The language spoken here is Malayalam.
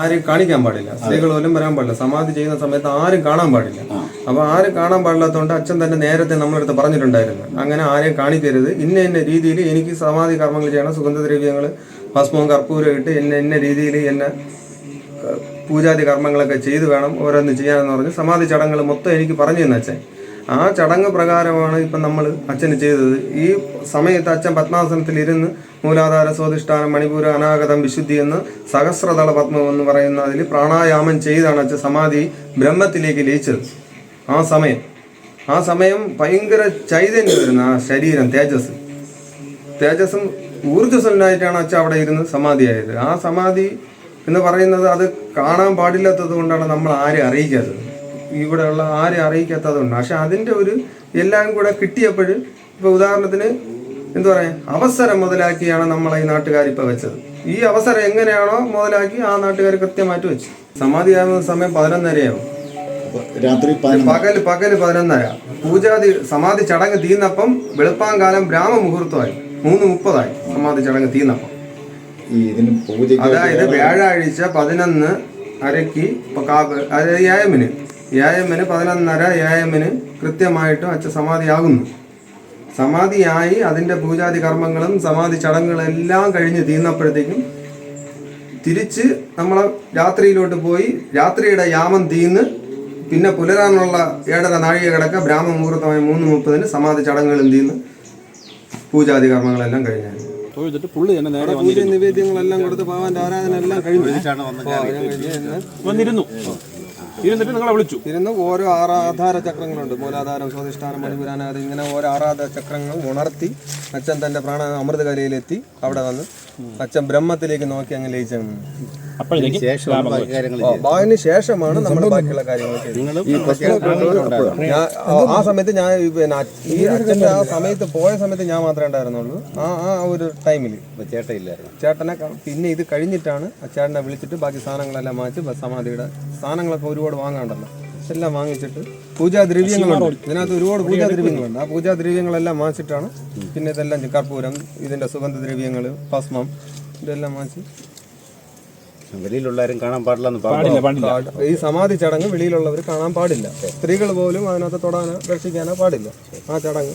ആരും കാണിക്കാൻ പാടില്ല, സ്ത്രീകൾ പോലും വരാൻ പാടില്ല. സമാധി ചെയ്യുന്ന സമയത്ത് ആരും കാണാൻ പാടില്ല. അപ്പൊ ആരും കാണാൻ പാടില്ലാത്തതുകൊണ്ട് അച്ഛൻ തന്നെ നേരത്തെ നമ്മളടുത്ത് പറഞ്ഞിട്ടുണ്ടായിരുന്നു, അങ്ങനെ ആരെയും കാണിക്കരുത്, ഇന്ന രീതിയിൽ എനിക്ക് സമാധി കർമ്മങ്ങൾ ചെയ്യണം, സുഗന്ധദ്രവ്യങ്ങൾ ഭസ്മവും കർപ്പൂരം ഇട്ട് ഇന്ന രീതിയിൽ എന്നെ പൂജാതി കർമ്മങ്ങളൊക്കെ ചെയ്ത് വേണം ഓരോന്ന് ചെയ്യാനെന്ന് പറഞ്ഞ് സമാധി ചടങ്ങുകൾ മൊത്തം എനിക്ക് പറഞ്ഞു തന്നെ അച്ഛൻ. ആ ചടങ്ങ് പ്രകാരമാണ് ഇപ്പം നമ്മൾ അച്ഛന് ചെയ്തത്. ഈ സമയത്ത് അച്ഛൻ പത്മാസനത്തിൽ ഇരുന്ന് മൂലാധാര സ്വാധിഷ്ഠാനം മണിപൂര അനാഗതം വിശുദ്ധി എന്ന് സഹസ്രതള പത്മം എന്ന് പറയുന്ന അതിൽ പ്രാണായാമം ചെയ്താണ് അച്ഛൻ സമാധി ബ്രഹ്മത്തിലേക്ക് ലയിച്ചത്. ആ സമയം ഭയങ്കര ചൈതന്യം വരുന്ന ആ ശരീരം, തേജസ്സും ഊർജ്ജസ്വലനായിട്ടാണ് അച്ഛൻ അവിടെ ഇരുന്ന് സമാധിയായത്. ആ സമാധി എന്ന് പറയുന്നത് അത് കാണാൻ പാടില്ലാത്തത് കൊണ്ടാണ് നമ്മൾ ആരെയും അറിയിക്കാത്തത്, ഇവിടെയുള്ള ആരെയും അറിയിക്കാത്തതുകൊണ്ട്. പക്ഷെ അതിൻ്റെ ഒരു എല്ലാം കൂടെ കിട്ടിയപ്പോൾ ഇപ്പോൾ ഉദാഹരണത്തിന് എന്താ പറയുക, അവസരം മുതലാക്കിയാണ് നമ്മളെ ഈ നാട്ടുകാരിപ്പോൾ വെച്ചത്. ഈ അവസരം എങ്ങനെയാണോ മുതലാക്കി ആ നാട്ടുകാർ കൃത്യമായിട്ട് വെച്ചു. സമാധിയാകുന്ന സമയം 11:30 രാത്രി പകല് 11:30. പൂജാതി സമാധി ചടങ്ങ് തീർന്നപ്പം വെളുപ്പാങ്കാലം ബ്രാഹ്മ മുഹൂർത്തമായി 3:30 സമാധി ചടങ്ങ് തീർന്നപ്പം. അതായത് വ്യാഴാഴ്ച 11:30 AM-ന് 11:30 AM-ന് കൃത്യമായിട്ടും അച്ഛൻ സമാധിയാകുന്നു. സമാധിയായി അതിൻ്റെ പൂജാതി കർമ്മങ്ങളും സമാധി ചടങ്ങുകളെല്ലാം കഴിഞ്ഞ് തീർന്നപ്പോഴത്തേക്കും തിരിച്ച് നമ്മളെ രാത്രിയിലോട്ട് പോയി രാത്രിയുടെ യാമം തീർന്ന് പിന്നെ പുലരാനുള്ള 7:30 നാഴിക കിടക്ക ബ്രാഹ്മ മുഹൂർത്തമായ 3:30 സമാധി ചടങ്ങുകളും തീർന്ന് പൂജാതി കർമ്മങ്ങളെല്ലാം കഴിഞ്ഞാൽ പൂജ നിവേദ്യങ്ങളെല്ലാം കൊടുത്ത് ഭഗവാന്റെ ആരാധന എല്ലാം വന്നിരുന്നു. നിങ്ങളെ വിളിച്ചു ഇരുന്ന് ഓരോ ആധാര ചക്രങ്ങളുണ്ട്, മൂലാധാരം സ്വാധിഷ്ഠാനം മണിപുരാനാഥം, ഇങ്ങനെ ഓരോ ആരാധന ചക്രങ്ങൾ ഉണർത്തി അച്ഛൻ തന്റെ പ്രാണ അമൃതകലയിലെത്തി അവിടെ വന്ന് അച്ഛൻ ബ്രഹ്മത്തിലേക്ക് നോക്കി അങ്ങ് ലയിച്ചാണ്. അതിന് ശേഷമാണ് നമ്മൾ ബാക്കിയുള്ള കാര്യങ്ങൾ ചെയ്തത്. ആ സമയത്ത് ഞാൻ പിന്നെ ഈ അച്ഛൻ്റെ ആ സമയത്ത് പോയ സമയത്ത് ഞാൻ മാത്രമേ ഉണ്ടായിരുന്നുള്ളൂ. ആ ഒരു ടൈമിൽ ചേട്ടനെ പിന്നെ ഇത് കഴിഞ്ഞിട്ടാണ് ചേട്ടനെ വിളിച്ചിട്ട് ബാക്കി സാധനങ്ങളെല്ലാം മാറ്റി സമാധിയുടെ സാധനങ്ങളൊക്കെ ഒരുപാട് വാങ്ങാണ്ടല്ലോ, എല്ലാം വാങ്ങിച്ചിട്ട് പൂജാദ്രവ്യങ്ങളുണ്ട്, ഇതിനകത്ത് ഒരുപാട് പൂജാദ്രവ്യങ്ങളുണ്ട്. ആ പൂജാദ്രവ്യങ്ങളെല്ലാം വാങ്ങിച്ചിട്ടാണ് പിന്നെ ഇതെല്ലാം കർപ്പൂരം, ഇതിൻ്റെ സുഗന്ധദ്രവ്യങ്ങൾ, ഭസ്മം, ഇതെല്ലാം വാങ്ങിച്ച്. വെളിയിലുള്ളവരും കാണാൻ പാടില്ല. ഈ സമാധി ചടങ്ങ് വെളിയിലുള്ളവർ കാണാൻ പാടില്ല, സ്ത്രീകൾ പോലും അതിനകത്ത് തൊടാനോ ദർശിക്കാനോ പാടില്ല ആ ചടങ്ങ്.